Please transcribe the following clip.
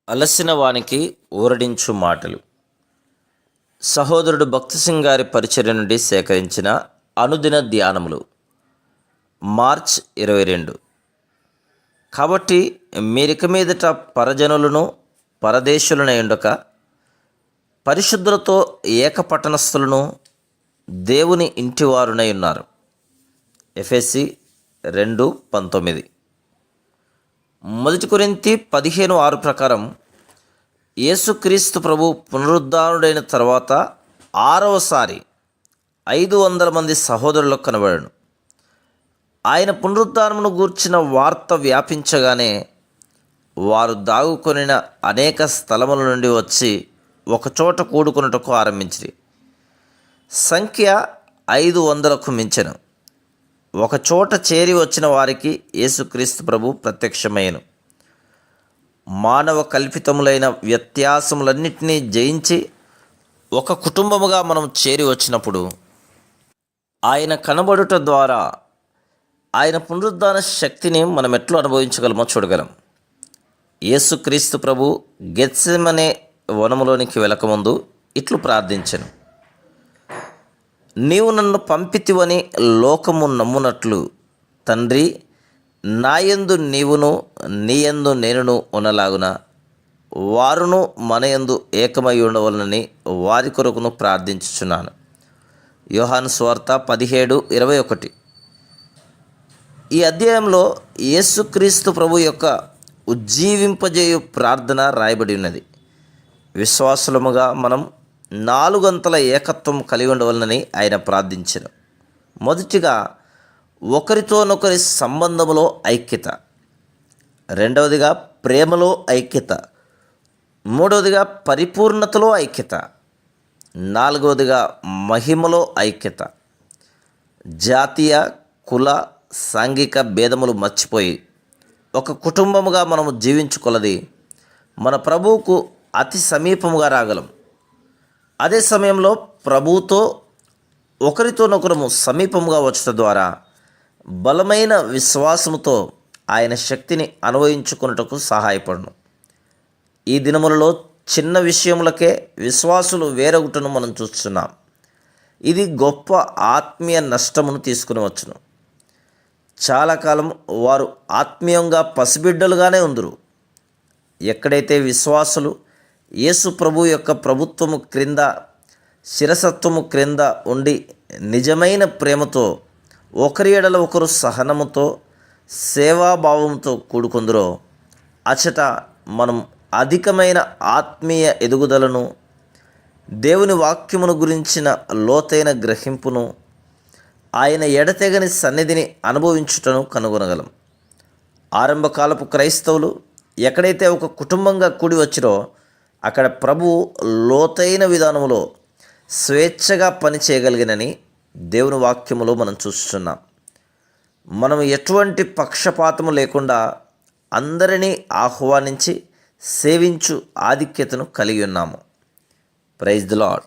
అలసిన వానికి ఊరడించు మాటలు. సహోదరుడు భక్తి సింగ్ గారి పరిచర్య నుండి సేకరించిన అనుదిన ధ్యానములు. మార్చ్ 22. కాబట్టి మీరిక మీదట పరజనులను పరదేశులనయుండక పరిశుద్ధులతో ఏకపట్టణస్థులను దేవుని ఇంటివారునై ఉన్నారు. ఎఫెసీ 2:19. 1 కొరింథీ 15:6 ప్రకారం యేసుక్రీస్తు ప్రభు పునరుద్ధానుడైన తర్వాత 6వసారి 500 మంది సహోదరులకు కనబడను. ఆయన పునరుద్ధానమును గూర్చిన వార్త వ్యాపించగానే వారు దాగుకొనిన అనేక స్థలముల నుండి వచ్చి ఒకచోట కూడుకొనుటకు ఆరంభించిరి. సంఖ్య 500కు మించెను. ఒకచోట చేరి వచ్చిన వారికి యేసుక్రీస్తు ప్రభు ప్రత్యక్షమయ్యను. మానవ కల్పితములైన వ్యత్యాసములన్నింటినీ జయించి ఒక కుటుంబముగా మనం చేరి వచ్చినప్పుడు ఆయన కనబడుట ద్వారా ఆయన పునరుద్ధాన శక్తిని మనం ఎట్లా అనుభవించగలమో చూడగలం. యేసుక్రీస్తు ప్రభు గెత్సెమనే వనములోనికి వెళ్ళకముందు ఇట్లు ప్రార్థించెను: నీవు నన్ను పంపితివని లోకము నమ్మునట్లు తండ్రి, నాయందు నీవును నీయందు నేనును ఉన్నలాగున వారును మనయందు ఏకమై ఉండవలనని వారి కొరకును ప్రార్థించుచున్నాను. యోహాను సువార్త 17:21. ఈ అధ్యాయంలో యేసుక్రీస్తు ప్రభు యొక్క ఉజ్జీవింపజేయు ప్రార్థన రాయబడి ఉన్నది. విశ్వాసులముగా మనం 4 గంటల ఏకత్వం కలిగి ఉండవలనని ఆయన ప్రార్థించెను. మొదటిగా ఒకరితోనొకరి సంబంధములో ఐక్యత, రెండవదిగా ప్రేమలో ఐక్యత, మూడవదిగా పరిపూర్ణతలో ఐక్యత, నాలుగవదిగా మహిమలో ఐక్యత. జాతీయ, కుల, సాంఘిక భేదములు మర్చిపోయి ఒక కుటుంబముగా మనము జీవించుకొలది మన ప్రభువుకు అతి సమీపముగా రాగలం. అదే సమయంలో ప్రభువుతో ఒకరితోనొకరము సమీపముగా వచ్చటం ద్వారా బలమైన విశ్వాసముతో ఆయన శక్తిని అనుభవించుకున్నటకు సహాయపడును. ఈ దినములలో చిన్న విషయములకే విశ్వాసులు వేరొకటను మనం చూస్తున్నాం. ఇది గొప్ప ఆత్మీయ నష్టమును తీసుకుని వచ్చును. చాలా కాలం వారు ఆత్మీయంగా పసిబిడ్డలుగానే ఉందురు. ఎక్కడైతే విశ్వాసులు యేసు ప్రభు యొక్క ప్రభుత్వము క్రింద, శిరసత్వము క్రింద ఉండి నిజమైన ప్రేమతో ఒకరి ఎడల ఒకరు సహనముతో సేవాభావంతో కూడుకొందురో అచట మనం అధికమైన ఆత్మీయ ఎదుగుదలను, దేవుని వాక్యమును గురించిన లోతైన గ్రహింపును, ఆయన ఎడతెగని సన్నిధిని అనుభవించుటను కనుగొనగలం. ఆరంభకాలపు క్రైస్తవులు ఎక్కడైతే ఒక కుటుంబంగా కూడి వచ్చిరో అక్కడ ప్రభు లోతైన విధానంలో స్వేచ్ఛగా పని చేయగలిగినని దేవుని వాక్యములో మనం చూస్తున్నాం. మనం ఎటువంటి పక్షపాతము లేకుండా అందరినీ ఆహ్వానించి సేవించు ఆధిక్యతను కలిగి ఉన్నాము. Praise the lord.